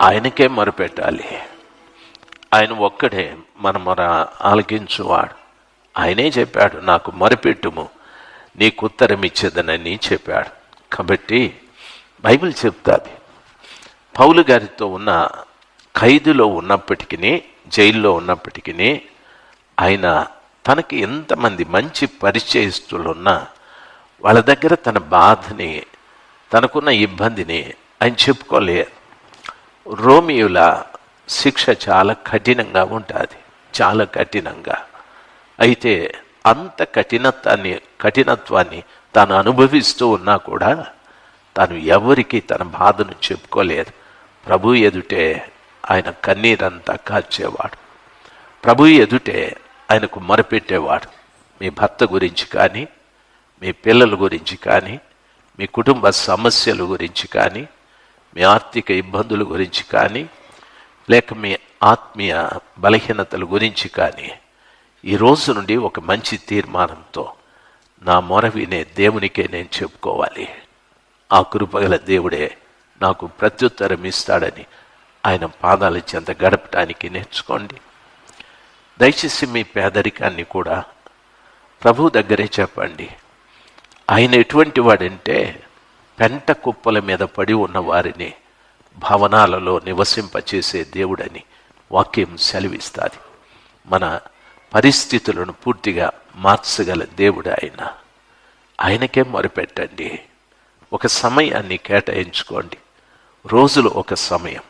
ఆయనకే మొరపెట్టాలి. ఆయన ఒక్కడే మన మొర ఆలకించువాడు. ఆయనే చెప్పాడు, నాకు మొరపెట్టుము నీకు ఉత్తరం ఇచ్చేదనని చెప్పాడు. కాబట్టి బైబిల్ చెప్తాది, పౌలు గారితో ఉన్న ఖైదులో ఉన్నప్పటికీ, జైల్లో ఉన్నప్పటికీ ఆయన తనకి ఎంతమంది మంచి పరిచయస్తులున్నా వాళ్ళ దగ్గర తన బాధని, తనకున్న ఇబ్బందిని ఆయన చెప్పుకోలేదు. రోమియోల శిక్ష చాలా కఠినంగా ఉంటుంది, చాలా కఠినంగా. అయితే అంత కఠినత్వాన్ని తాను అనుభవిస్తూ ఉన్నా కూడా తాను ఎవరికి తన బాధను చెప్పుకోలేదు. ప్రభు ఎదుటే ఆయన కన్నీరంతా కార్చేవాడు, ప్రభు ఎదుటే ఆయనకు మొరపెట్టేవాడు. మీ భర్త గురించి కానీ, మీ పిల్లల గురించి కానీ, మీ కుటుంబ సమస్యల గురించి కానీ, మీ ఆర్థిక ఇబ్బందుల గురించి కానీ, లేక మీ ఆత్మీయ బలహీనతల గురించి కానీ, ఈ రోజు నుండి ఒక మంచి తీర్మానంతో నా మొర వినే దేవునికే నేను చెప్పుకోవాలి. ఆ కృపగల దేవుడే నాకు ప్రత్యుత్తరం ఇస్తాడని ఆయన పాదాల చెంత గడపటానికి నేర్చుకోండి. దయచేసి మీ పేదరికాన్ని కూడా ప్రభు దగ్గరే చెప్పండి. ఆయన ఎటువంటి వాడంటే పెంట కుప్పల మీద పడి ఉన్న వారిని భవనాలలో నివసింపచేసే దేవుడని వాక్యం సెలవిస్తుంది. మన పరిస్థితులను పూర్తిగా మార్చగల దేవుడు ఆయన. ఆయనకే మొరపెట్టండి. ఒక సమయాన్ని కేటాయించుకోండి. రోజులో ఒక సమయం,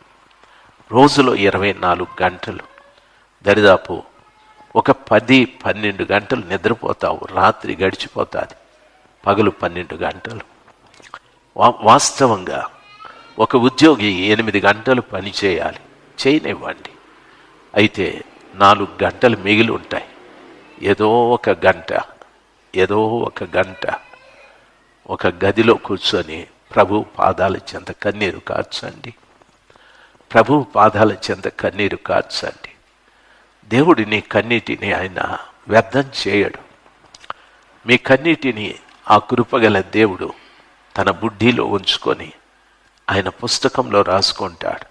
రోజులో 24 గంటలు, దరిదాపు ఒక 10-12 గంటలు నిద్రపోతావు, రాత్రి గడిచిపోతుంది, పగలు 12 గంటలు. వాస్తవంగా ఒక ఉద్యోగి 8 గంటలు పని చేయాలి, చేయనివ్వండి. అయితే 4 గంటలు మిగిలి ఉంటాయి. ఏదో ఒక గంట ఒక గదిలో కూర్చొని ప్రభు పాదాల చెంత కన్నీరు కార్చండి. ప్రభు పాదాల చెంత కన్నీరు కార్చండి. దేవుడిని కన్నీటిని ఆయన వ్యర్థం చేయడు. మీ కన్నీటిని ఆ కృపగల దేవుడు తన బుడ్డిలో ఉంచుకొని ఆయన పుస్తకంలో రాసుకుంటాడు.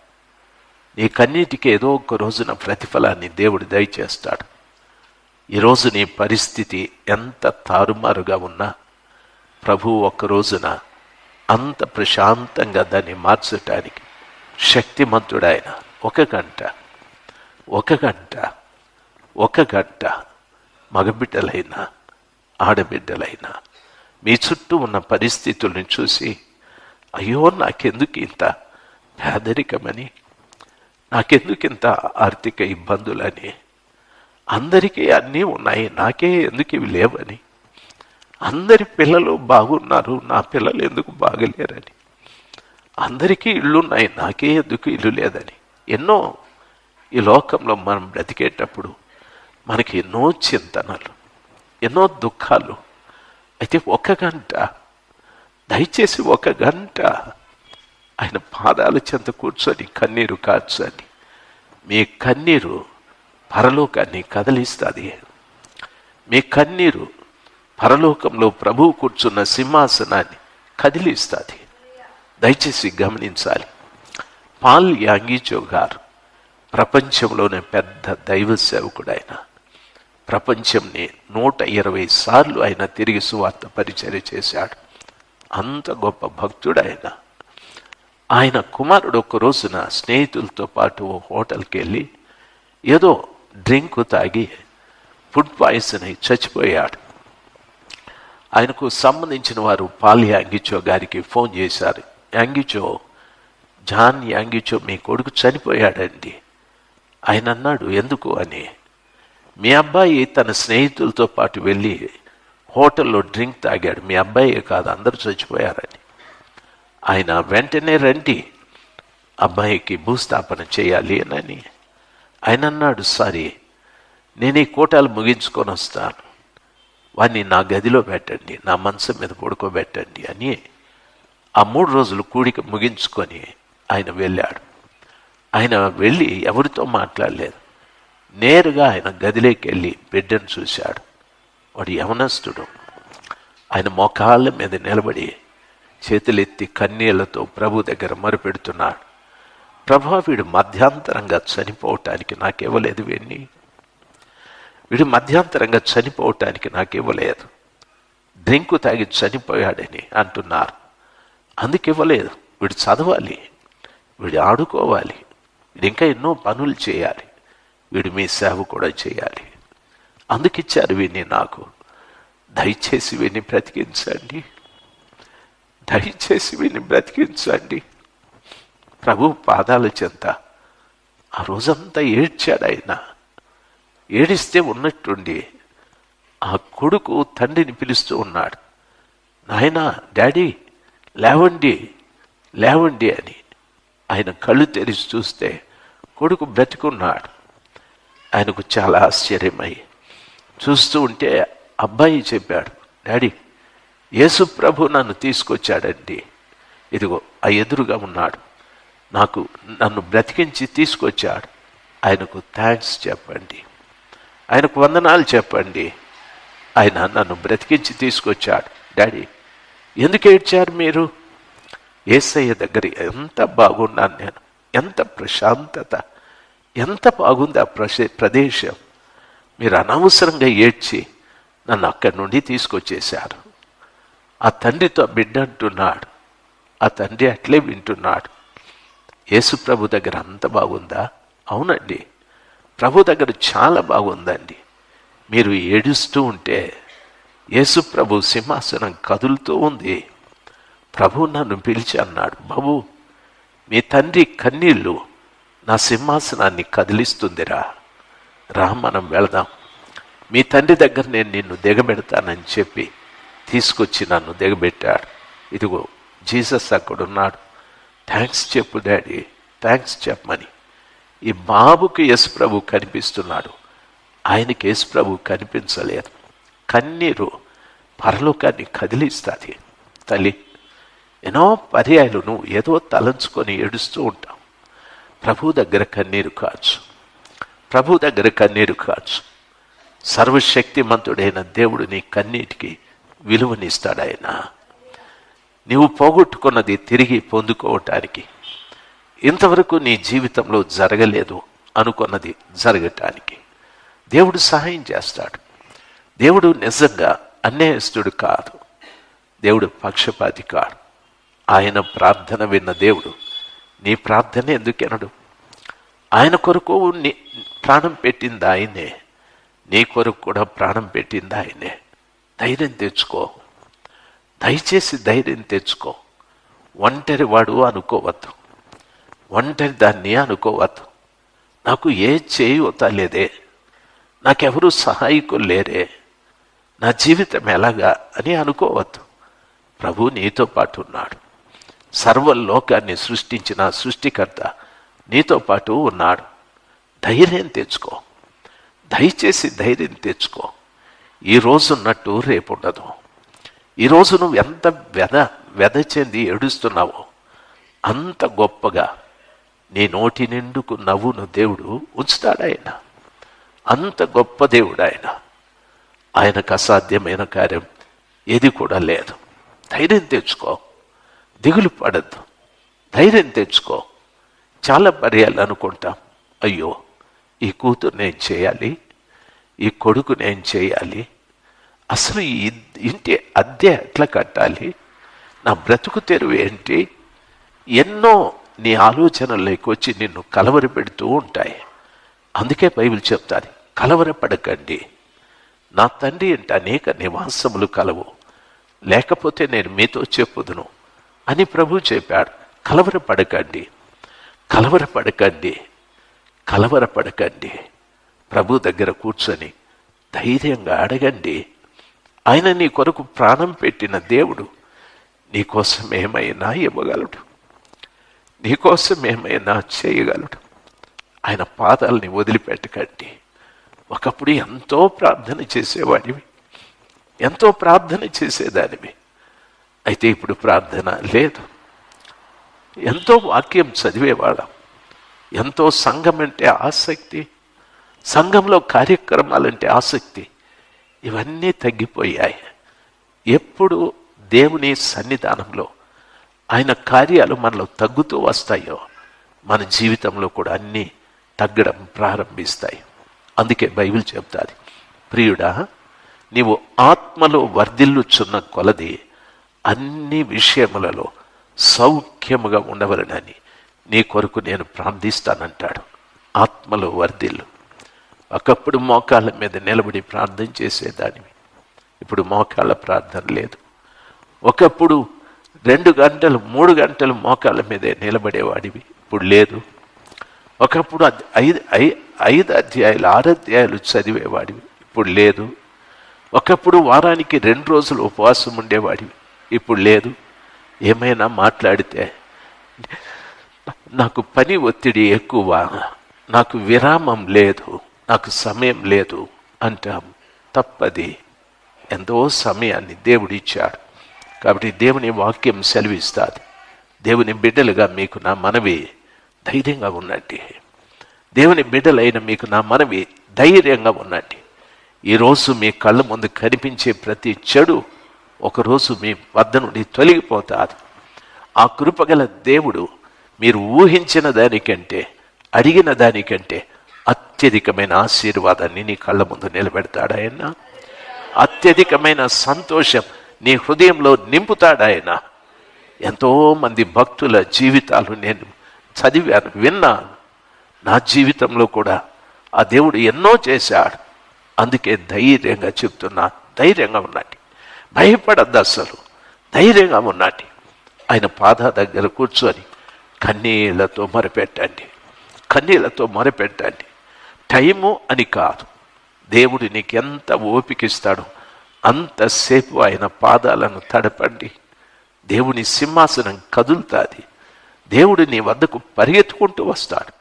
నీ కన్నీటికి ఏదో ఒక రోజున ప్రతిఫలాన్ని దేవుడు దయచేస్తాడు. ఈరోజు నీ పరిస్థితి ఎంత తారుమారుగా ఉన్నా ప్రభు ఒక్క రోజున అంత ప్రశాంతంగా దాన్ని మార్చటానికి శక్తిమంతుడాయన. ఒక గంట మగబిడ్డలైనా ఆడబిడ్డలైనా మీ చుట్టూ ఉన్న పరిస్థితులను చూసి, అయ్యో నాకెందుకు ఇంత పేదరికమని, నాకెందుకు ఇంత ఆర్థిక ఇబ్బందులని, అందరికీ అన్నీ ఉన్నాయి, నాకే ఎందుకు ఇవి లేవని, అందరి పిల్లలు బాగున్నారు, నా పిల్లలు ఎందుకు బాగలేరని, అందరికీ ఇళ్ళున్నాయి, నాకే ఎందుకు ఇల్లు లేదని, ఎన్నో ఈ లోకంలో మనం బ్రతికేటప్పుడు మనకి ఎన్నో చింతనలు, ఎన్నో దుఃఖాలు. అయితే దయచేసి ఒక గంట ఆయన పాదాల చెంత కూర్చొని కన్నీరు కార్చండి. మీ కన్నీరు పరలోకాన్ని కదిలిస్తుంది. మీ కన్నీరు పరలోకంలో ప్రభువు కూర్చున్న సింహాసనాన్ని కదిలిస్తుంది. దయచేసి గమనించాలి. పాల్ యాంగిచో గారు ప్రపంచంలోనే పెద్ద దైవ సేవకుడు. ఆయన ప్రపంచంని 120 సార్లు ఆయన తిరిగి సువార్త పరిచర్య చేశాడు. అంత గొప్ప భక్తుడు ఆయన. ఆయన కుమారుడు ఒక రోజున స్నేహితులతో పాటు హోటల్కి వెళ్ళి ఏదో డ్రింక్ తాగి ఫుడ్ పాయిజన్ అయి చచ్చిపోయాడు. ఆయనకు సంబంధించిన వారు పాల్ యాంగిచో గారికి ఫోన్ చేశారు. జాన్ యాంగిచో మీ కొడుకు చనిపోయాడండి. ఆయన అన్నాడు, ఎందుకు అని. మీ అబ్బాయి తన స్నేహితులతో పాటు వెళ్ళి హోటల్లో డ్రింక్ తాగాడు, మీ అబ్బాయే కాదు అందరూ చచ్చిపోయారని. ఆయన వెంటనే రండి, అబ్బాయికి భూస్థాపన చేయాలి అని. ఆయన అన్నాడు, సరే నేను ఈ కోటాలు ముగించుకొని వస్తాను, వాడిని నా గదిలో పెట్టండి, నా మనసు మీద పడుకోబెట్టండి అని ఆ 3 రోజులు కూడిక ముగించుకొని ఆయన వెళ్ళాడు. ఆయన వెళ్ళి ఎవరితో మాట్లాడలేదు, నేరుగా ఆయన గదిలోకి వెళ్ళి బిడ్డను చూశాడు. వాడు యవనస్తుడు. ఆయన మోకాళ్ళ మీద నిలబడి చేతులెత్తి కన్నీళ్లతో ప్రభు దగ్గర మొరపెడుతున్నాడు. ప్రభా, వీడు మధ్యాంతరంగా చనిపోవటానికి నాకివ్వలేదు, వీడు మధ్యాంతరంగా చనిపోవటానికి నాకివ్వలేదు. డ్రింకు తాగి చనిపోయాడని అంటున్నారు, అందుకివ్వలేదు. వీడు చదవాలి, వీడు ఆడుకోవాలి, వీడు ఇంకా ఎన్నో పనులు చేయాలి, వీడు మీ సేవ కూడా చేయాలి, అందుకిచ్చారు వీడిని నాకు. దయచేసి వీడిని బ్రతికించండి, దయచేసి వీడిని బ్రతికించండి. ప్రభు పాదాల చెంత ఆ రోజంతా ఏడ్చాడు ఆయన. ఏడిస్తే ఉన్నట్టుండి ఆ కొడుకు తండ్రిని పిలుస్తూ ఉన్నాడు, నాయనా, డాడీ లేవండి, లేవండి అని. ఆయన కళ్ళు తెరిచి చూస్తే కొడుకు బ్రతికున్నాడు. ఆయనకు చాలా ఆశ్చర్యమై చూస్తూ ఉంటే అబ్బాయి చెప్పాడు, డాడీ, యేసు ప్రభు నన్ను తీసుకొచ్చాడండి, ఇదిగో ఆ ఎదురుగా ఉన్నాడు, నన్ను బ్రతికించి తీసుకొచ్చాడు, ఆయనకు థ్యాంక్స్ చెప్పండి, ఆయనకు వందనాలు చెప్పండి, ఆయన నన్ను బ్రతికించి తీసుకొచ్చాడు. డాడీ, ఎందుకు ఏడ్చారు మీరు? యేసయ్య దగ్గర ఎంత బాగున్నాను నేను, ఎంత ప్రశాంతత, ఎంత బాగుంది ఆ ప్రదేశం. మీరు అనవసరంగా ఏడ్చి నన్ను అక్కడి నుండి తీసుకొచ్చేశారు. ఆ తండ్రితో బిడ్డ అంటున్నాడు, ఆ తండ్రి అట్లే వింటున్నాడు. యేసు ప్రభు దగ్గర అంత బాగుందా? అవునండి, ప్రభు దగ్గర చాలా బాగుందండి. మీరు ఏడుస్తూ ఉంటే యేసు ప్రభు సింహాసనం కదులుతూ ఉంది. ప్రభు నన్ను పిలిచి అన్నాడు, బాబు, మీ తండ్రి కన్నీళ్ళు నా సింహాసనాన్ని కదిలిస్తుందిరా, రా మనం వెళదాం, మీ తండ్రి దగ్గర నేను నిన్ను దిగబెడతానని చెప్పి తీసుకొచ్చి నన్ను దిగబెట్టాడు. ఇదిగో జీసస్ అక్కడున్నాడు, థ్యాంక్స్ చెప్పు డాడీ, థ్యాంక్స్ చెప్పమని. ఈ బాబుకి యేసు ప్రభు కనిపిస్తున్నాడు, ఆయనకి యేసు ప్రభు కనిపించలేదు. కన్నీరు పరలోకాన్ని కదిలిస్తుంది. తల్లి, ఎన్నో పర్యాయాలు నువ్వు ఏదో తలంచుకొని ఏడుస్తూ ఉంటావు. ప్రభు దగ్గర కన్నీరు కాచు, ప్రభు దగ్గర కన్నీరు కాచు. సర్వశక్తిమంతుడైన దేవుడు నీ కన్నీటికి విలువనిస్తాడు. ఆయన నీవు పోగొట్టుకున్నది తిరిగి పొందుకోవటానికి, ఇంతవరకు నీ జీవితంలో జరగలేదు అనుకున్నది జరగటానికి దేవుడు సహాయం చేస్తాడు. దేవుడు నిజంగా అన్యాయస్తుడు కాదు, దేవుడు పక్షపాతి కాడు. ఆయన ప్రార్థన విన్న దేవుడు నీ ప్రార్థన ఎందుకెనడు? ఆయన కొరకు ప్రాణం పెట్టింది ఆయనే, నీ కొరకు కూడా ప్రాణం పెట్టింది ఆయనే. ధైర్యం తెచ్చుకో, దయచేసి ధైర్యం తెచ్చుకో. ఒంటరి వాడు అనుకోవద్దు, ఒంటరి దాన్ని అనుకోవద్దు. నాకు ఏ చేయూత లేదే, నాకెవరూ సహాయకులు లేరే, నా జీవితం ఎలాగా అని అనుకోవద్దు. ప్రభు నీతో పాటు ఉన్నాడు. సర్వలోకాన్ని సృష్టించిన సృష్టికర్త నీతో పాటు ఉన్నాడు. ధైర్యం తెచ్చుకో, దయచేసి ధైర్యం తెచ్చుకో. ఈరోజు ఉన్నట్టు రేపు ఉండదు. ఈరోజు నువ్వు ఎంత వ్యధ చెంది ఏడుస్తున్నావో అంత గొప్పగా నీ నోటి నిండుకు నవ్వును దేవుడు ఉంచుతాడు. ఆయన అంత గొప్ప దేవుడు ఆయన. ఆయనకు అసాధ్యమైన కార్యం ఏది కూడా లేదు. ధైర్యం తెచ్చుకో, దిగులు పడద్దు, ధైర్యం తెచ్చుకో. చాలా పర్యాలు అనుకుంటాం, అయ్యో ఈ కూతురు నేను చేయాలి, ఈ కొడుకు నేను చేయాలి, అసలు ఈ ఇంటి అద్దె ఎట్లా కట్టాలి, నా బ్రతుకు తెరువు ఏంటి, ఎన్నో నీ ఆలోచనల్లోకి వచ్చి నిన్ను కలవర పెడుతూ ఉంటాయి. అందుకే బైబిల్ చెప్తాది, కలవరపడకండి, నా తండ్రి ఇంట అనేక నివాసములు కలవు, లేకపోతే నేను మీతో చెప్పుదును అని ప్రభు చెప్పాడు. కలవరపడకండి, కలవరపడకండి, కలవరపడకండి. ప్రభు దగ్గర కూర్చొని ధైర్యంగా అడగండి. ఆయన నీ కొరకు ప్రాణం పెట్టిన దేవుడు నీకోసం ఏమైనా ఇవ్వగలడు, నీకోసం ఏమైనా చేయగలడు. ఆయన పాదాలని వదిలిపెట్టకండి. ఒకప్పుడు ఎంతో ప్రార్థన చేసేవాడివి, ఎంతో ప్రార్థన చేసేదానివి, అయితే ఇప్పుడు ప్రార్థన లేదు. ఎంతో వాక్యం చదివేవాళ్ళం, ఎంతో సంఘం అంటే ఆసక్తి, సంఘంలో కార్యక్రమాలంటే ఆసక్తి, ఇవన్నీ తగ్గిపోయాయి. ఎప్పుడు దేవుని సన్నిధానంలో ఆయన కార్యాలు మనలో తగ్గుతూ వస్తాయో మన జీవితంలో కూడా అన్నీ తగ్గడం ప్రారంభిస్తాయి. అందుకే బైబిల్ చెప్తాది, ప్రియుడా, నీవు ఆత్మలో వర్ధిల్లుచున్న కొలది అన్ని విషయములలో సౌఖ్యముగా ఉండవలనని నీ కొరకు నేను ప్రార్థిస్తానంటాడు. ఆత్మలో వర్ధిల్లు. ఒకప్పుడు మోకాళ్ళ మీద నిలబడి ప్రార్థన చేసేదానివి, ఇప్పుడు మోకాళ్ళ ప్రార్థన లేదు. ఒకప్పుడు 2 గంటలు 3 గంటలు మోకాళ్ళ మీదే నిలబడేవాడివి, ఇప్పుడు లేదు. ఒకప్పుడు 5 అధ్యాయాలు 6 అధ్యాయాలు చదివేవాడివి, ఇప్పుడు లేదు. ఒకప్పుడు వారానికి 2 రోజులు ఉపవాసం ఉండేవాడివి, ఇప్పుడు లేదు. ఏమైనా మాట్లాడితే నాకు పని ఒత్తిడి ఎక్కువ, నాకు విరామం లేదు, నాకు సమయం లేదు అంటాం. తప్పది. ఎంతో సమయాన్ని దేవుడు ఇచ్చాడు. కాబట్టి దేవుని వాక్యం సెలవిస్తాది. దేవుని బిడ్డలుగా మీకు నా మనవి, ధైర్యంగా ఉండండి. దేవుని బిడ్డలైన మీకు నా మనవి, ధైర్యంగా ఉండండి. ఈరోజు మీ కళ్ళ ముందు కనిపించే ప్రతి చెడు ఒకరోజు మీ వద్ద నుండి తొలగిపోతాది. ఆ కృపగల దేవుడు మీరు ఊహించిన దానికంటే, అడిగిన దానికంటే అత్యధికమైన ఆశీర్వాదాన్ని నీ కళ్ళ ముందు నిలబెడతాడాయన. అత్యధికమైన సంతోషం నీ హృదయంలో నింపుతాడాయన. ఎంతోమంది భక్తుల జీవితాలు నేను చదివాను, విన్నాను. నా జీవితంలో కూడా ఆ దేవుడు ఎన్నో చేశాడు. అందుకే ధైర్యంగా చెప్తున్నా, ధైర్యంగా ఉండండి, భయపడద్దు, అసలు ధైర్యంగా ఉండండి. ఆయన పాద దగ్గర కూర్చొని కన్నీళ్లతో మొరపెట్టండి, కన్నీళ్లతో మొరపెట్టండి. టైము అని కాదు, దేవుడు నీకు ఎంత ఓపికిస్తాడో అంతసేపు ఆయన పాదాలను తడపండి. దేవుని సింహాసనం కదులుతాది. దేవుడు నీ వద్దకు పరిగెత్తుకుంటూ వస్తాడు.